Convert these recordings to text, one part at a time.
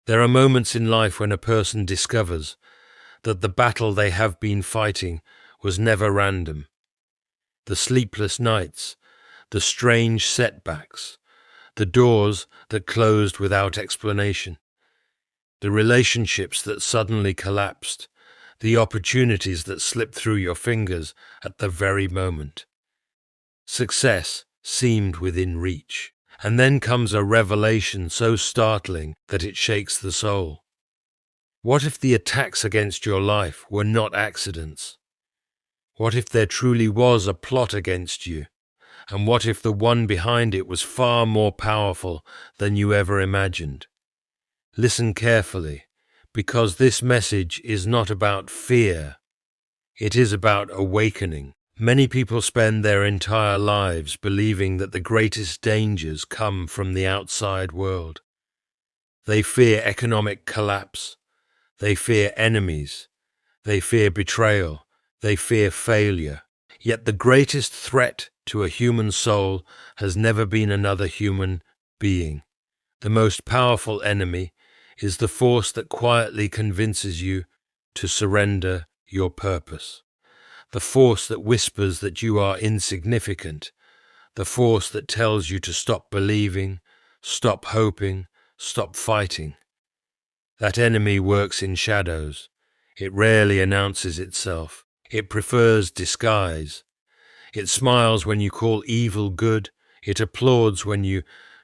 There are moments in life when a person discovers that the battle they have been fighting was never random. The sleepless nights, the strange setbacks, the doors that closed without explanation, the relationships that suddenly collapsed, the opportunities that slipped through your fingers at the very moment. Success seemed within reach, and then comes a revelation so startling that it shakes the soul. What if the attacks against your life were not accidents? What if there truly was a plot against you? And what if the one behind it was far more powerful than you ever imagined? Listen carefully, because this message is not about fear. It is about awakening. Many people spend their entire lives believing that the greatest dangers come from the outside world. They fear economic collapse. They fear enemies. They fear betrayal. They fear failure. Yet the greatest threat to a human soul has never been another human being. The most powerful enemy is the force that quietly convinces you to surrender your purpose. The force that whispers that you are insignificant. The force that tells you to stop believing, stop hoping, stop fighting. That enemy works in shadows. It rarely announces itself. It prefers disguise. It smiles when you call evil good. It applauds when you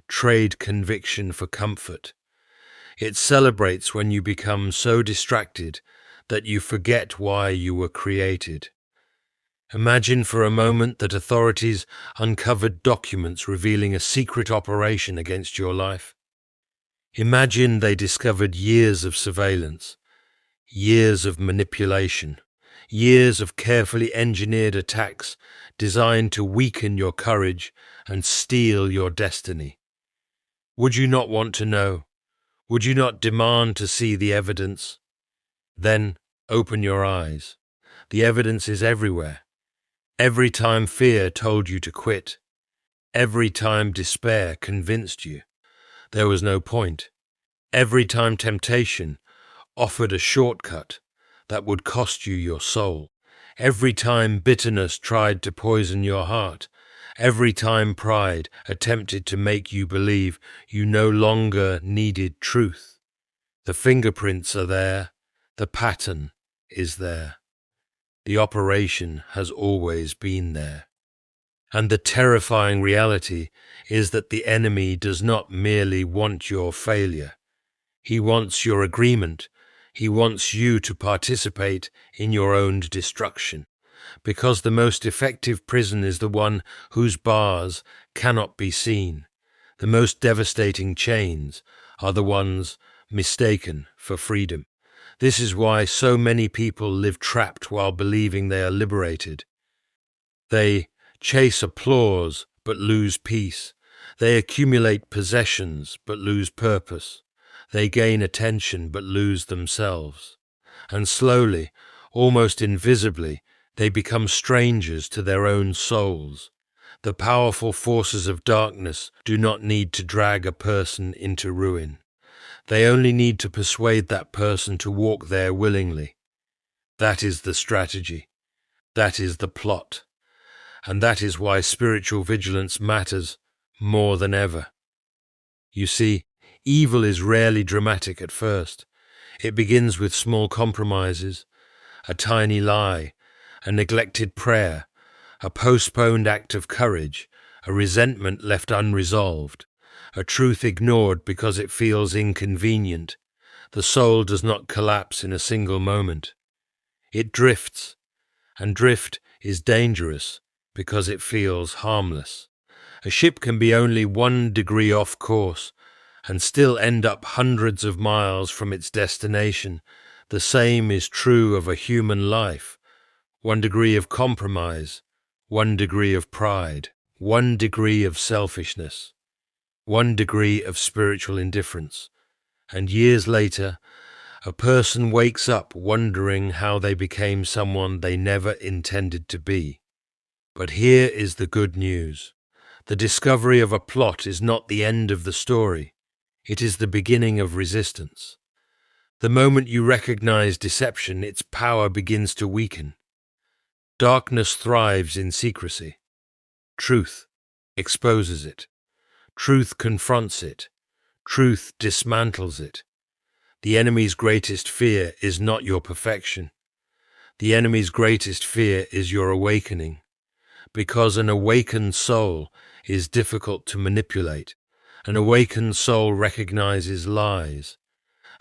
trade conviction for comfort. It celebrates when you become so distracted that you forget why you were created. Imagine for a moment that authorities uncovered documents revealing a secret operation against your life. Imagine they discovered years of surveillance, years of manipulation, years of carefully engineered attacks designed to weaken your courage and steal your destiny. Would you not want to know? Would you not demand to see the evidence? Then open your eyes. The evidence is everywhere. Every time fear told you to quit, every time despair convinced you there was no point, every time temptation offered a shortcut that would cost you your soul, every time bitterness tried to poison your heart, every time pride attempted to make you believe you no longer needed truth. The fingerprints are there, the pattern is there. The operation has always been there. And the terrifying reality is that the enemy does not merely want your failure. He wants your agreement. He wants you to participate in your own destruction, because the most effective prison is the one whose bars cannot be seen. The most devastating chains are the ones mistaken for freedom. This is why so many people live trapped while believing they are liberated. They chase applause but lose peace. They accumulate possessions but lose purpose. They gain attention but lose themselves. And slowly, almost invisibly, they become strangers to their own souls. The powerful forces of darkness do not need to drag a person into ruin. They only need to persuade that person to walk there willingly. That is the strategy. That is the plot. And that is why spiritual vigilance matters more than ever. You see, evil is rarely dramatic at first. It begins with small compromises, a tiny lie, a neglected prayer, a postponed act of courage, a resentment left unresolved, a truth ignored because it feels inconvenient. The soul does not collapse in a single moment. It drifts, and drift is dangerous because it feels harmless. A ship can be only 1 degree off course and still end up hundreds of miles from its destination. The same is true of a human life. 1 degree of compromise, 1 degree of pride, 1 degree of selfishness, 1 degree of spiritual indifference, and years later, a person wakes up wondering how they became someone they never intended to be. But here is the good news. The discovery of a plot is not the end of the story. It is the beginning of resistance. The moment you recognize deception, its power begins to weaken. Darkness thrives in secrecy. Truth exposes it. Truth confronts it. Truth dismantles it. The enemy's greatest fear is not your perfection. The enemy's greatest fear is your awakening, because an awakened soul is difficult to manipulate. An awakened soul recognizes lies.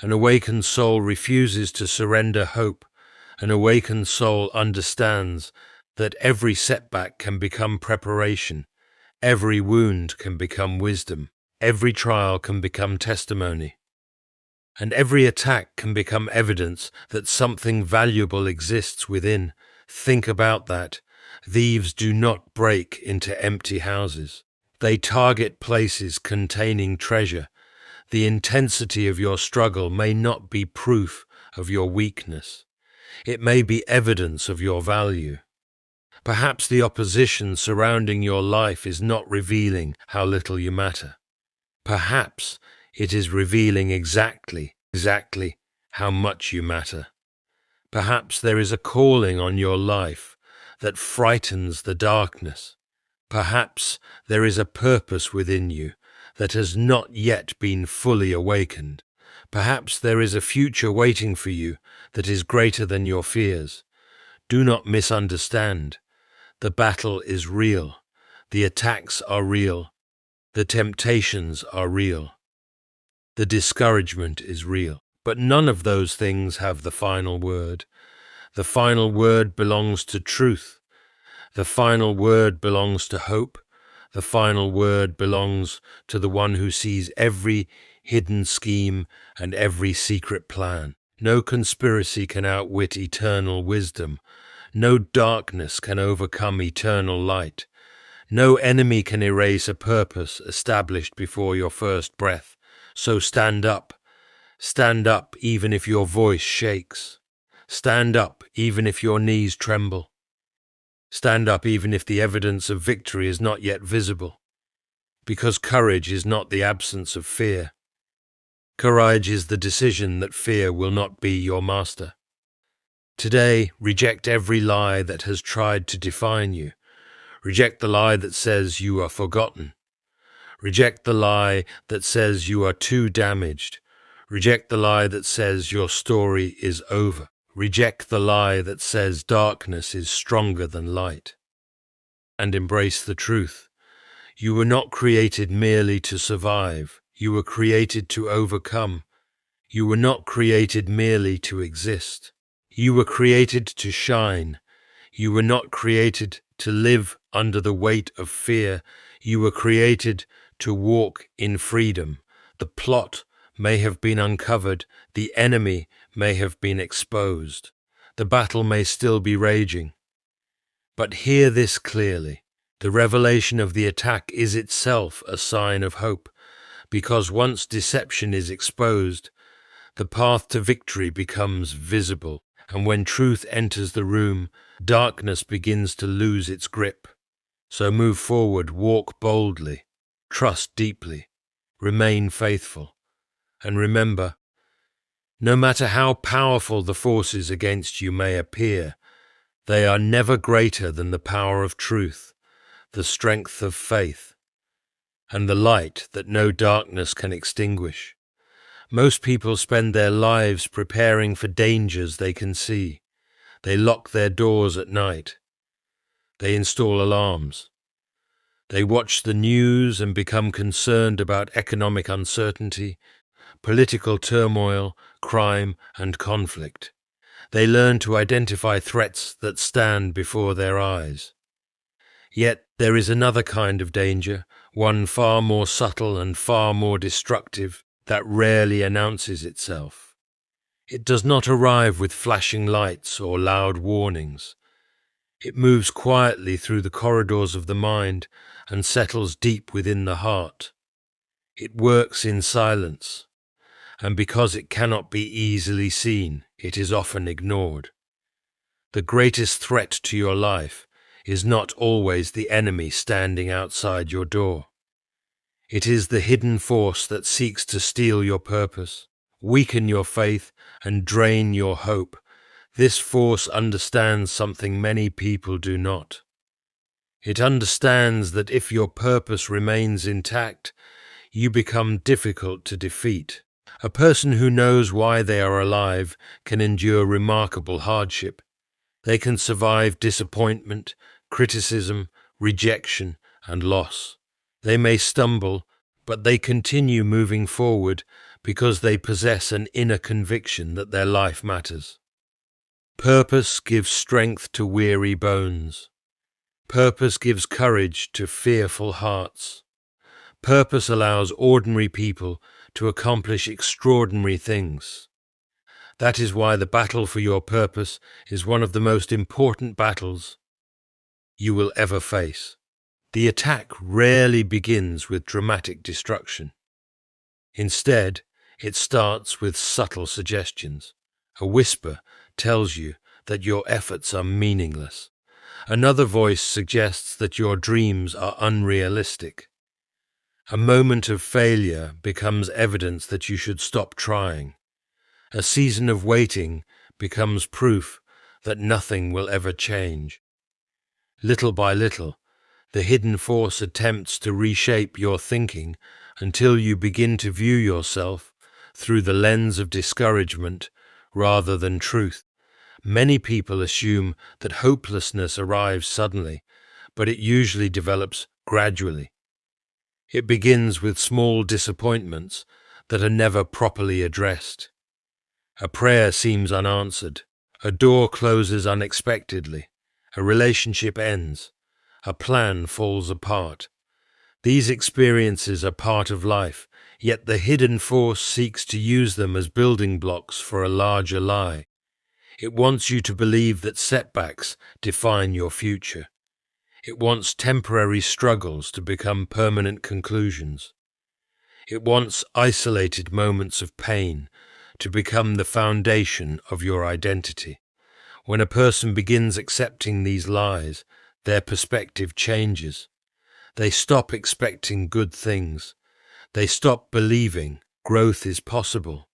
An awakened soul refuses to surrender hope. An awakened soul understands that every setback can become preparation. Every wound can become wisdom. Every trial can become testimony. And every attack can become evidence that something valuable exists within. Think about that. Thieves do not break into empty houses. They target places containing treasure. The intensity of your struggle may not be proof of your weakness. It may be evidence of your value. Perhaps the opposition surrounding your life is not revealing how little you matter. Perhaps it is revealing exactly how much you matter. Perhaps there is a calling on your life that frightens the darkness. Perhaps there is a purpose within you that has not yet been fully awakened. Perhaps there is a future waiting for you that is greater than your fears. Do not misunderstand. The battle is real. The attacks are real. The temptations are real. The discouragement is real. But none of those things have the final word. The final word belongs to truth. The final word belongs to hope. The final word belongs to the one who sees every hidden scheme and every secret plan. No conspiracy can outwit eternal wisdom. No darkness can overcome eternal light. No enemy can erase a purpose established before your first breath. So stand up. Stand up even if your voice shakes. Stand up even if your knees tremble. Stand up even if the evidence of victory is not yet visible. Because courage is not the absence of fear. Courage is the decision that fear will not be your master. Today, reject every lie that has tried to define you. Reject the lie that says you are forgotten. Reject the lie that says you are too damaged. Reject the lie that says your story is over. Reject the lie that says darkness is stronger than light. And embrace the truth. You were not created merely to survive. You were created to overcome. You were not created merely to exist. You were created to shine. You were not created to live under the weight of fear. You were created to walk in freedom. The plot may have been uncovered. The enemy may have been exposed. The battle may still be raging. But hear this clearly. The revelation of the attack is itself a sign of hope, because once deception is exposed, the path to victory becomes visible. And when truth enters the room, darkness begins to lose its grip. So move forward, walk boldly, trust deeply, remain faithful. And remember, no matter how powerful the forces against you may appear, they are never greater than the power of truth, the strength of faith, and the light that no darkness can extinguish. Most people spend their lives preparing for dangers they can see. They lock their doors at night. They install alarms. They watch the news and become concerned about economic uncertainty, political turmoil, crime, and conflict. They learn to identify threats that stand before their eyes. Yet there is another kind of danger, one far more subtle and far more destructive, that rarely announces itself. It does not arrive with flashing lights or loud warnings. It moves quietly through the corridors of the mind and settles deep within the heart. It works in silence, and because it cannot be easily seen, it is often ignored. The greatest threat to your life is not always the enemy standing outside your door. It is the hidden force that seeks to steal your purpose, weaken your faith, and drain your hope. This force understands something many people do not. It understands that if your purpose remains intact, you become difficult to defeat. A person who knows why they are alive can endure remarkable hardship. They can survive disappointment, criticism, rejection, and loss. They may stumble, but they continue moving forward because they possess an inner conviction that their life matters. Purpose gives strength to weary bones. Purpose gives courage to fearful hearts. Purpose allows ordinary people to accomplish extraordinary things. That is why the battle for your purpose is one of the most important battles you will ever face. The attack rarely begins with dramatic destruction. Instead, it starts with subtle suggestions. A whisper tells you that your efforts are meaningless. Another voice suggests that your dreams are unrealistic. A moment of failure becomes evidence that you should stop trying. A season of waiting becomes proof that nothing will ever change. Little by little, the hidden force attempts to reshape your thinking until you begin to view yourself through the lens of discouragement rather than truth. Many people assume that hopelessness arrives suddenly, but it usually develops gradually. It begins with small disappointments that are never properly addressed. A prayer seems unanswered. A door closes unexpectedly. A relationship ends. A plan falls apart. These experiences are part of life, yet the hidden force seeks to use them as building blocks for a larger lie. It wants you to believe that setbacks define your future. It wants temporary struggles to become permanent conclusions. It wants isolated moments of pain to become the foundation of your identity. When a person begins accepting these lies, their perspective changes. They stop expecting good things. They stop believing growth is possible.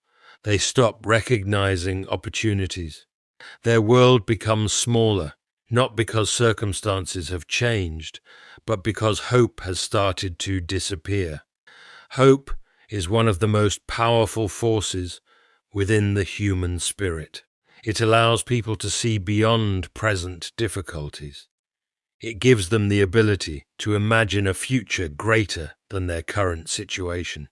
They stop recognizing opportunities. Their world becomes smaller, not because circumstances have changed, but because hope has started to disappear. Hope is one of the most powerful forces within the human spirit. It allows people to see beyond present difficulties. It gives them the ability to imagine a future greater than their current situation.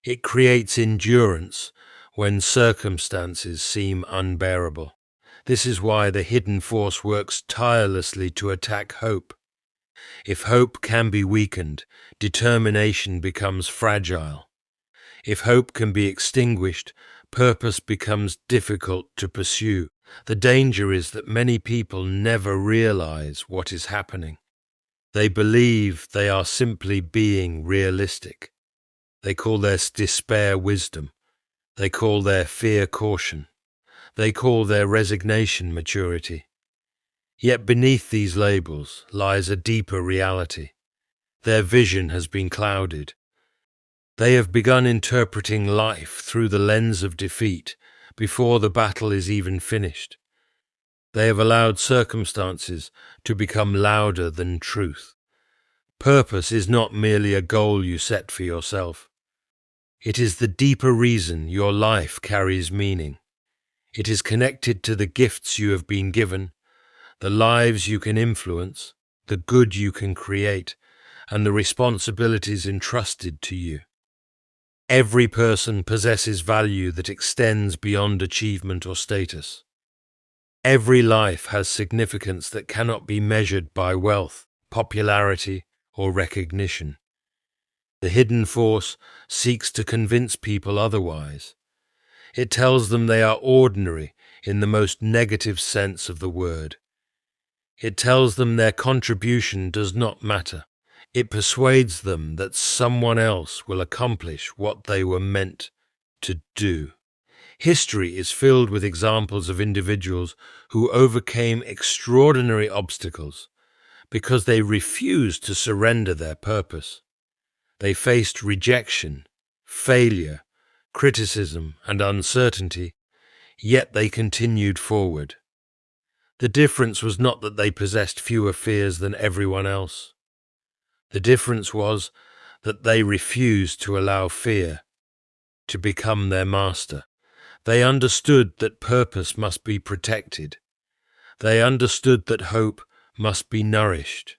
It creates endurance when circumstances seem unbearable. This is why the hidden force works tirelessly to attack hope. If hope can be weakened, determination becomes fragile. If hope can be extinguished, purpose becomes difficult to pursue. The danger is that many people never realize what is happening. They believe they are simply being realistic. They call their despair wisdom. They call their fear caution. They call their resignation maturity. Yet beneath these labels lies a deeper reality. Their vision has been clouded. They have begun interpreting life through the lens of defeat before the battle is even finished. They have allowed circumstances to become louder than truth. Purpose is not merely a goal you set for yourself. It is the deeper reason your life carries meaning. It is connected to the gifts you have been given, the lives you can influence, the good you can create, and the responsibilities entrusted to you. Every person possesses value that extends beyond achievement or status. Every life has significance that cannot be measured by wealth, popularity, or recognition. The hidden force seeks to convince people otherwise. It tells them they are ordinary in the most negative sense of the word. It tells them their contribution does not matter. It persuades them that someone else will accomplish what they were meant to do. History is filled with examples of individuals who overcame extraordinary obstacles because they refused to surrender their purpose. They faced rejection, failure, criticism, and uncertainty, yet they continued forward. The difference was not that they possessed fewer fears than everyone else. The difference was that they refused to allow fear to become their master. They understood that purpose must be protected. They understood that hope must be nourished.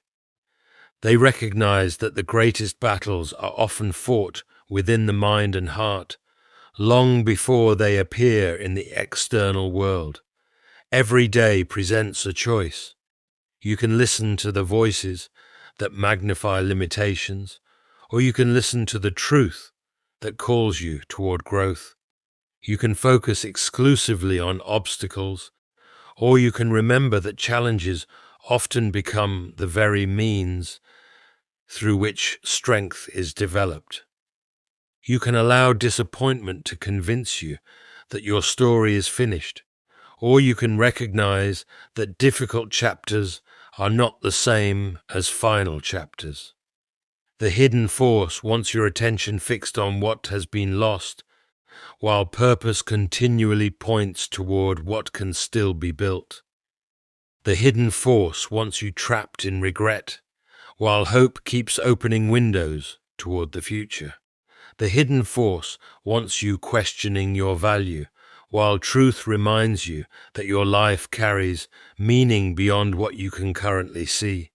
They recognized that the greatest battles are often fought within the mind and heart, long before they appear in the external world. Every day presents a choice. You can listen to the voices that magnify limitations, or you can listen to the truth that calls you toward growth. You can focus exclusively on obstacles, or you can remember that challenges often become the very means through which strength is developed. You can allow disappointment to convince you that your story is finished, or you can recognize that difficult chapters are not the same as final chapters. The hidden force wants your attention fixed on what has been lost, while purpose continually points toward what can still be built. The hidden force wants you trapped in regret, while hope keeps opening windows toward the future. The hidden force wants you questioning your value, while truth reminds you that your life carries meaning beyond what you can currently see.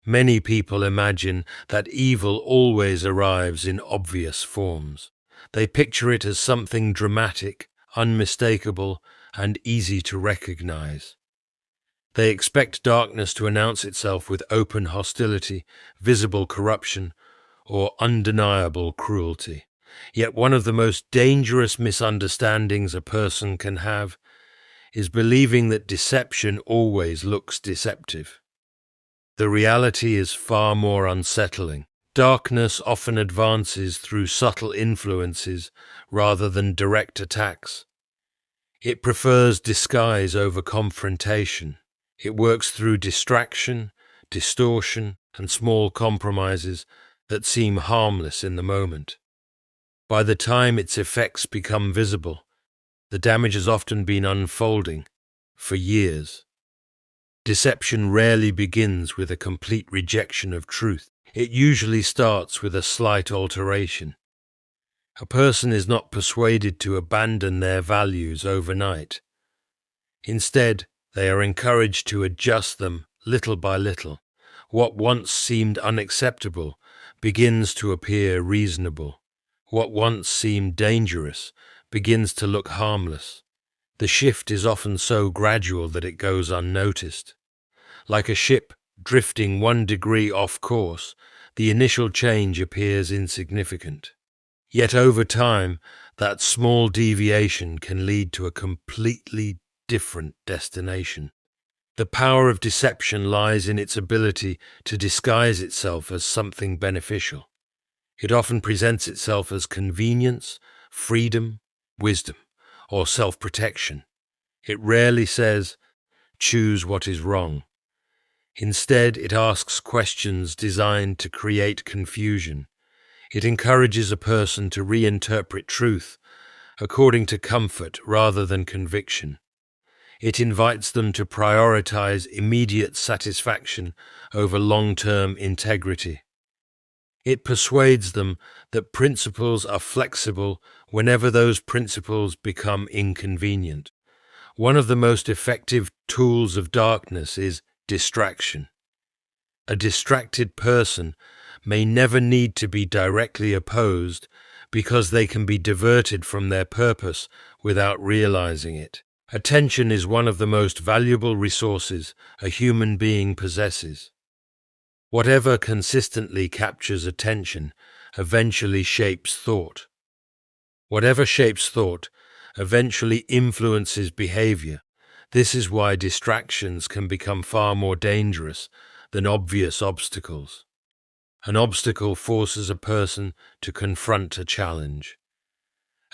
Many people imagine that evil always arrives in obvious forms. They picture it as something dramatic, unmistakable, and easy to recognize. They expect darkness to announce itself with open hostility, visible corruption, or undeniable cruelty. Yet one of the most dangerous misunderstandings a person can have is believing that deception always looks deceptive. The reality is far more unsettling. Darkness often advances through subtle influences rather than direct attacks. It prefers disguise over confrontation. It works through distraction, distortion, and small compromises that seem harmless in the moment. By the time its effects become visible, the damage has often been unfolding for years. Deception rarely begins with a complete rejection of truth. It usually starts with a slight alteration. A person is not persuaded to abandon their values overnight. Instead, they are encouraged to adjust them little by little. What once seemed unacceptable begins to appear reasonable. What once seemed dangerous begins to look harmless. The shift is often so gradual that it goes unnoticed. Like a ship drifting 1 degree off course, the initial change appears insignificant. Yet over time, that small deviation can lead to a completely different destination. The power of deception lies in its ability to disguise itself as something beneficial. It often presents itself as convenience, freedom, wisdom, or self-protection. It rarely says, "Choose what is wrong." Instead, it asks questions designed to create confusion. It encourages a person to reinterpret truth according to comfort rather than conviction. It invites them to prioritize immediate satisfaction over long-term integrity. It persuades them that principles are flexible whenever those principles become inconvenient. One of the most effective tools of darkness is distraction. A distracted person may never need to be directly opposed because they can be diverted from their purpose without realizing it. Attention is one of the most valuable resources a human being possesses. Whatever consistently captures attention eventually shapes thought. Whatever shapes thought eventually influences behavior. This is why distractions can become far more dangerous than obvious obstacles. An obstacle forces a person to confront a challenge.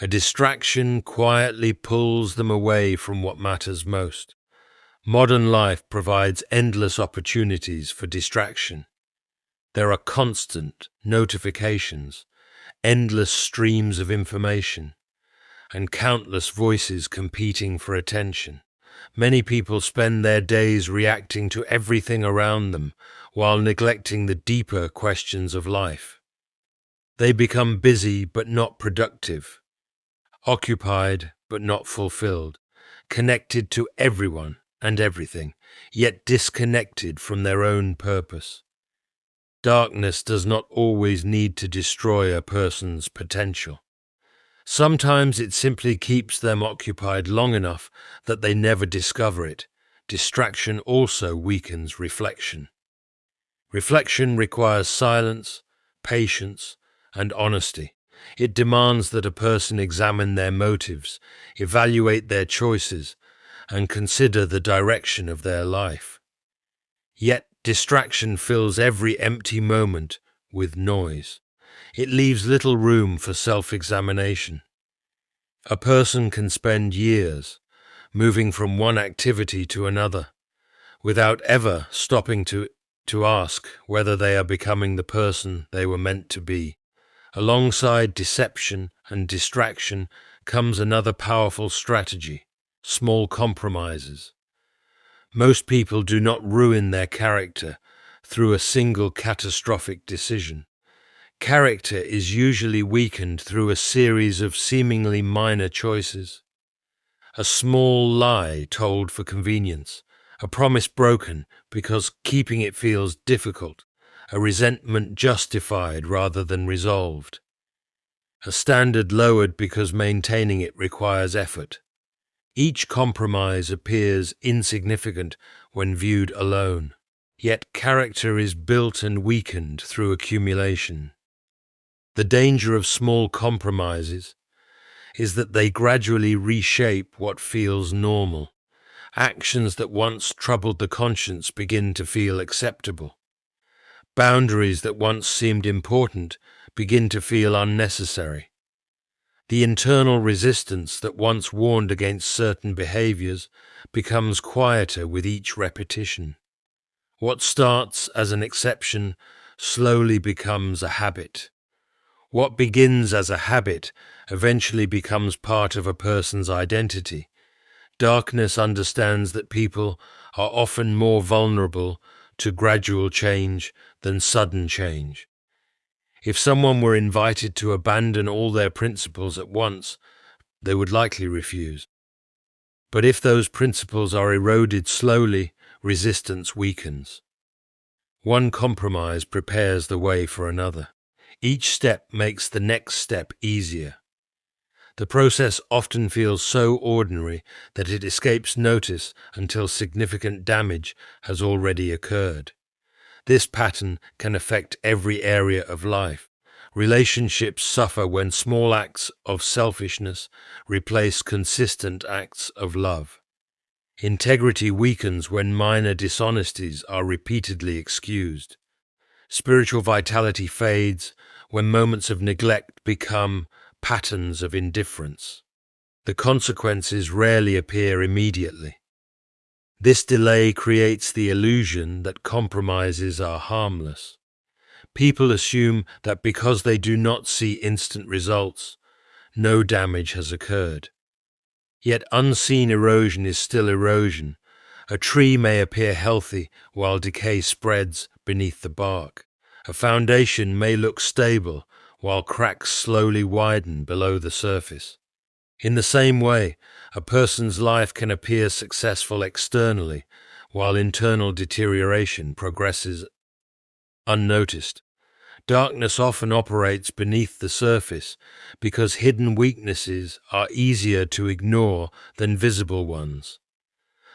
A distraction quietly pulls them away from what matters most. Modern life provides endless opportunities for distraction. There are constant notifications, endless streams of information, and countless voices competing for attention. Many people spend their days reacting to everything around them while neglecting the deeper questions of life. They become busy but not productive, occupied but not fulfilled, connected to everyone and everything, yet disconnected from their own purpose. Darkness does not always need to destroy a person's potential. Sometimes it simply keeps them occupied long enough that they never discover it. Distraction also weakens reflection. Reflection requires silence, patience, and honesty. It demands that a person examine their motives, evaluate their choices, and consider the direction of their life. Yet distraction fills every empty moment with noise. It leaves little room for self-examination. A person can spend years moving from one activity to another without ever stopping to ask whether they are becoming the person they were meant to be. Alongside deception and distraction comes another powerful strategy: small compromises. Most people do not ruin their character through a single catastrophic decision. Character is usually weakened through a series of seemingly minor choices. A small lie told for convenience, a promise broken because keeping it feels difficult, a resentment justified rather than resolved, a standard lowered because maintaining it requires effort. Each compromise appears insignificant when viewed alone, yet character is built and weakened through accumulation. The danger of small compromises is that they gradually reshape what feels normal. Actions that once troubled the conscience begin to feel acceptable. Boundaries that once seemed important begin to feel unnecessary. The internal resistance that once warned against certain behaviors becomes quieter with each repetition. What starts as an exception slowly becomes a habit. What begins as a habit eventually becomes part of a person's identity. Darkness understands that people are often more vulnerable to gradual change than sudden change. If someone were invited to abandon all their principles at once, they would likely refuse. But if those principles are eroded slowly, resistance weakens. One compromise prepares the way for another. Each step makes the next step easier. The process often feels so ordinary that it escapes notice until significant damage has already occurred. This pattern can affect every area of life. Relationships suffer when small acts of selfishness replace consistent acts of love. Integrity weakens when minor dishonesties are repeatedly excused. Spiritual vitality fades when moments of neglect become patterns of indifference. The consequences rarely appear immediately. This delay creates the illusion that compromises are harmless. People assume that because they do not see instant results, no damage has occurred. Yet unseen erosion is still erosion. A tree may appear healthy while decay spreads beneath the bark. A foundation may look stable while cracks slowly widen below the surface. In the same way, a person's life can appear successful externally while internal deterioration progresses unnoticed. Darkness often operates beneath the surface because hidden weaknesses are easier to ignore than visible ones.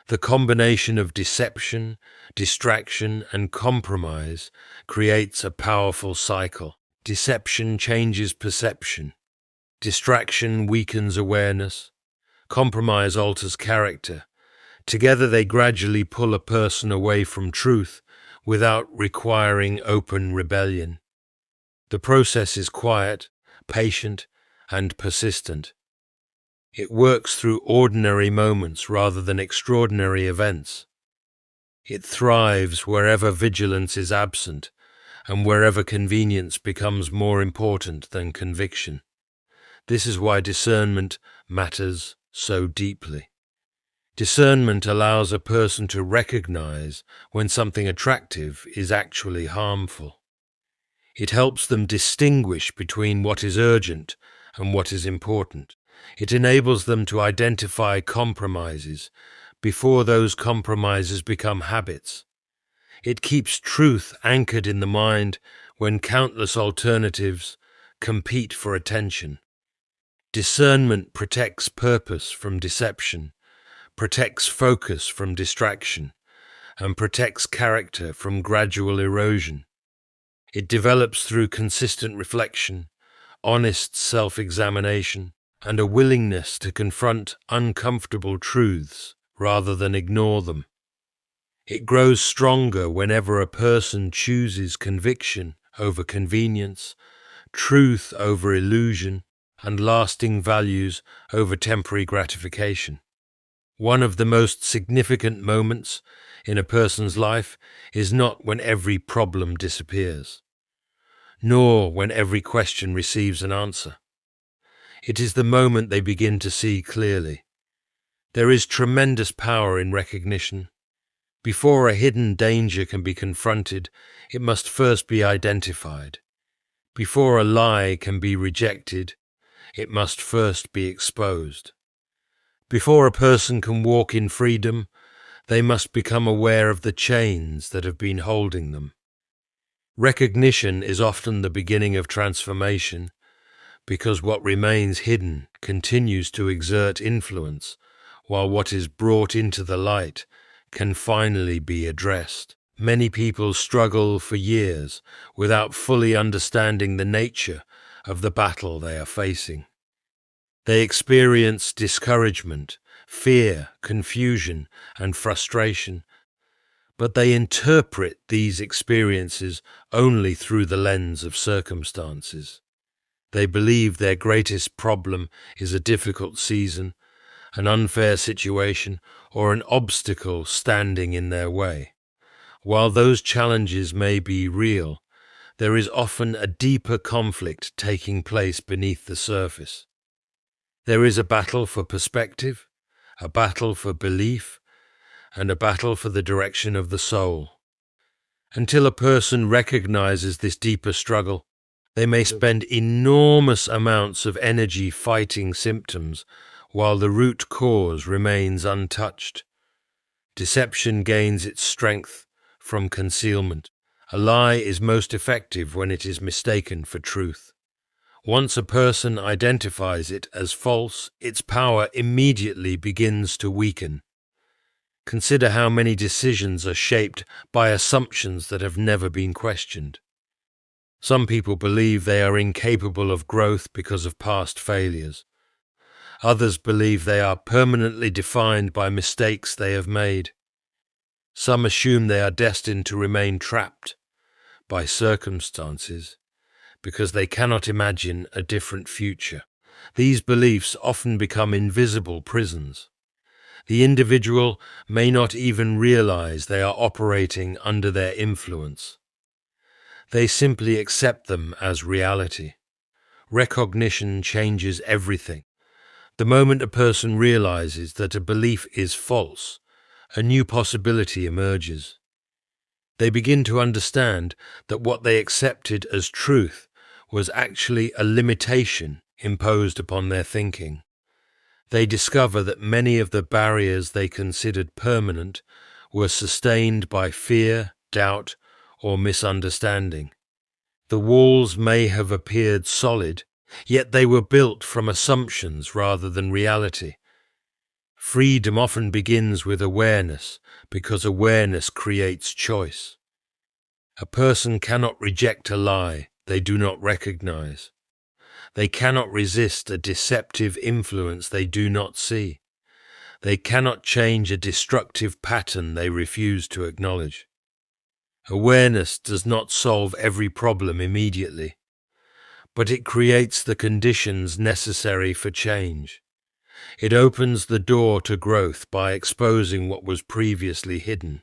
The combination of deception, distraction, and compromise creates a powerful cycle. Deception changes perception. Distraction weakens awareness. Compromise alters character. Together they gradually pull a person away from truth without requiring open rebellion. The process is quiet, patient, and persistent. It works through ordinary moments rather than extraordinary events. It thrives wherever vigilance is absent and wherever convenience becomes more important than conviction. This is why discernment matters so deeply. Discernment allows a person to recognize when something attractive is actually harmful. It helps them distinguish between what is urgent and what is important. It enables them to identify compromises before those compromises become habits. It keeps truth anchored in the mind when countless alternatives compete for attention. Discernment protects purpose from deception, protects focus from distraction, and protects character from gradual erosion. It develops through consistent reflection, honest self-examination, and a willingness to confront uncomfortable truths rather than ignore them. It grows stronger whenever a person chooses conviction over convenience, truth over illusion, and lasting values over temporary gratification. One of the most significant moments in a person's life is not when every problem disappears, nor when every question receives an answer. It is the moment they begin to see clearly. There is tremendous power in recognition. Before a hidden danger can be confronted, it must first be identified. Before a lie can be rejected, it must first be exposed. Before a person can walk in freedom, they must become aware of the chains that have been holding them. Recognition is often the beginning of transformation, because what remains hidden continues to exert influence, while what is brought into the light can finally be addressed. Many people struggle for years without fully understanding the nature of the battle they are facing. They experience discouragement, fear, confusion, and frustration, but they interpret these experiences only through the lens of circumstances. They believe their greatest problem is a difficult season, an unfair situation, or an obstacle standing in their way. While those challenges may be real, there is often a deeper conflict taking place beneath the surface. There is a battle for perspective, a battle for belief, and a battle for the direction of the soul. Until a person recognizes this deeper struggle, they may spend enormous amounts of energy fighting symptoms while the root cause remains untouched. Deception gains its strength from concealment. A lie is most effective when it is mistaken for truth. Once a person identifies it as false, its power immediately begins to weaken. Consider how many decisions are shaped by assumptions that have never been questioned. Some people believe they are incapable of growth because of past failures. Others believe they are permanently defined by mistakes they have made. Some assume they are destined to remain trapped by circumstances because they cannot imagine a different future. These beliefs often become invisible prisons. The individual may not even realize they are operating under their influence. They simply accept them as reality. Recognition changes everything. The moment a person realizes that a belief is false, a new possibility emerges. They begin to understand that what they accepted as truth was actually a limitation imposed upon their thinking. They discover that many of the barriers they considered permanent were sustained by fear, doubt, or misunderstanding. The walls may have appeared solid, yet they were built from assumptions rather than reality. Freedom often begins with awareness, because awareness creates choice. A person cannot reject a lie they do not recognize. They cannot resist a deceptive influence they do not see. They cannot change a destructive pattern they refuse to acknowledge. Awareness does not solve every problem immediately, but it creates the conditions necessary for change. It opens the door to growth by exposing what was previously hidden.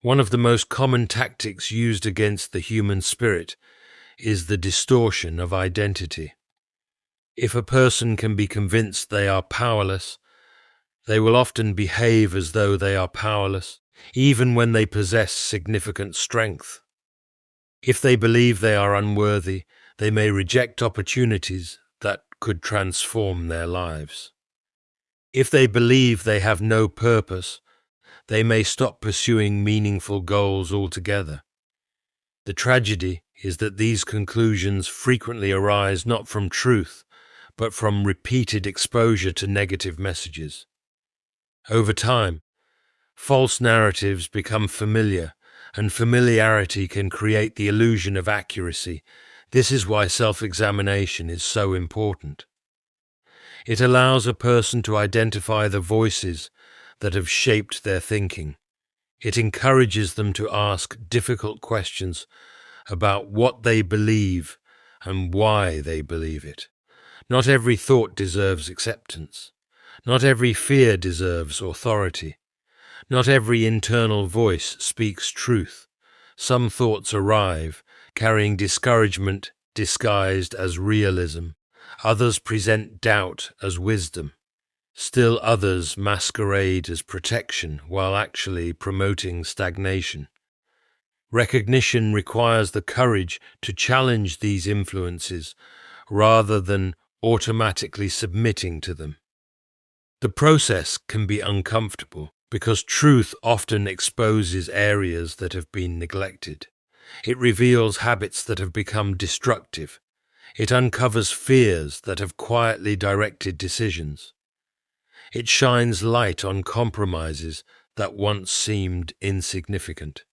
One of the most common tactics used against the human spirit is the distortion of identity. If a person can be convinced they are powerless, they will often behave as though they are powerless, even when they possess significant strength. If they believe they are unworthy, they may reject opportunities that could transform their lives. If they believe they have no purpose, they may stop pursuing meaningful goals altogether. The tragedy is that these conclusions frequently arise not from truth, but from repeated exposure to negative messages. Over time, false narratives become familiar, and familiarity can create the illusion of accuracy. This is why self-examination is so important. It allows a person to identify the voices that have shaped their thinking. It encourages them to ask difficult questions about what they believe and why they believe it. Not every thought deserves acceptance. Not every fear deserves authority. Not every internal voice speaks truth. Some thoughts arrive, carrying discouragement disguised as realism. Others present doubt as wisdom. Still others masquerade as protection while actually promoting stagnation. Recognition requires the courage to challenge these influences rather than automatically submitting to them. The process can be uncomfortable because truth often exposes areas that have been neglected. It reveals habits that have become destructive. It uncovers fears that have quietly directed decisions. It shines light on compromises that once seemed insignificant.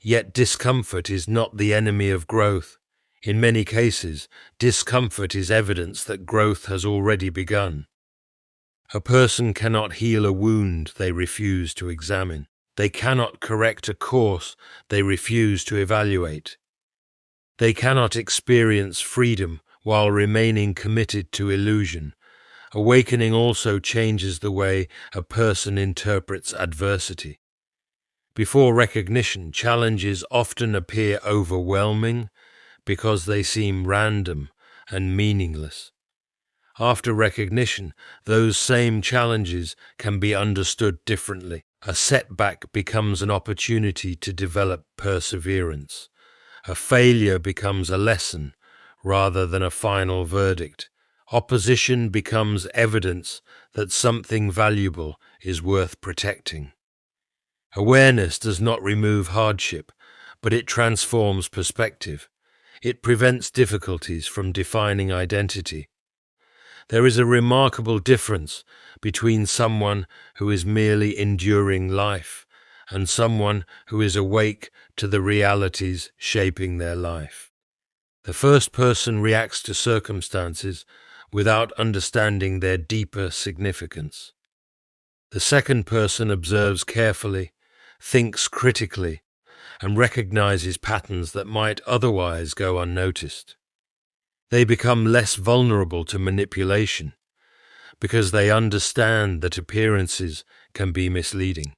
Yet discomfort is not the enemy of growth. In many cases, discomfort is evidence that growth has already begun. A person cannot heal a wound they refuse to examine. They cannot correct a course they refuse to evaluate. They cannot experience freedom while remaining committed to illusion. Awakening also changes the way a person interprets adversity. Before recognition, challenges often appear overwhelming because they seem random and meaningless. After recognition, those same challenges can be understood differently. A setback becomes an opportunity to develop perseverance. A failure becomes a lesson rather than a final verdict. Opposition becomes evidence that something valuable is worth protecting. Awareness does not remove hardship, but it transforms perspective. It prevents difficulties from defining identity. There is a remarkable difference between someone who is merely enduring life and someone who is awake to the realities shaping their life. The first person reacts to circumstances without understanding their deeper significance. The second person observes carefully, thinks critically, and recognizes patterns that might otherwise go unnoticed. They become less vulnerable to manipulation because they understand that appearances can be misleading.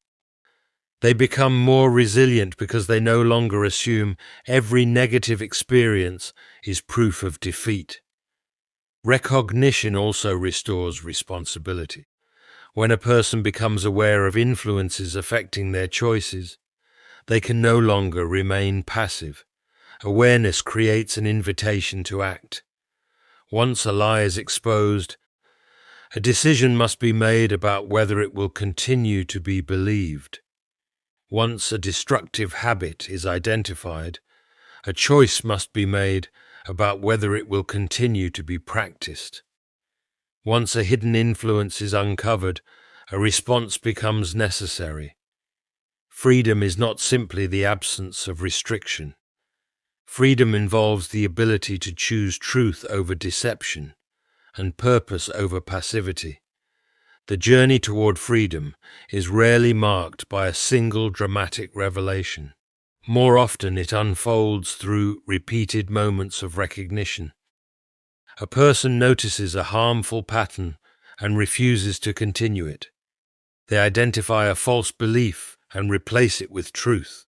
They become more resilient because they no longer assume every negative experience is proof of defeat. Recognition also restores responsibility. When a person becomes aware of influences affecting their choices, they can no longer remain passive. Awareness creates an invitation to act. Once a lie is exposed, a decision must be made about whether it will continue to be believed. Once a destructive habit is identified, a choice must be made about whether it will continue to be practiced. Once a hidden influence is uncovered, a response becomes necessary. Freedom is not simply the absence of restriction. Freedom involves the ability to choose truth over deception and purpose over passivity. The journey toward freedom is rarely marked by a single dramatic revelation. More often it unfolds through repeated moments of recognition. A person notices a harmful pattern and refuses to continue it. They identify a false belief and replace it with truth.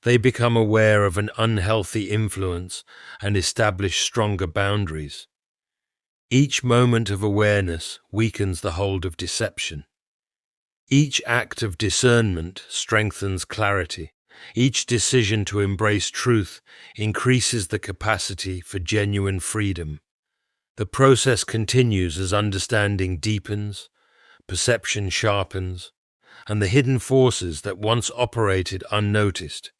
they become aware of an unhealthy influence and establish stronger boundaries. Each moment of awareness weakens the hold of deception. Each act of discernment strengthens clarity. Each decision to embrace truth increases the capacity for genuine freedom. The process continues as understanding deepens, perception sharpens, and the hidden forces that once operated unnoticed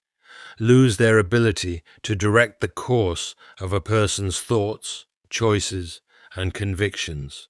lose their ability to direct the course of a person's thoughts, choices, and convictions.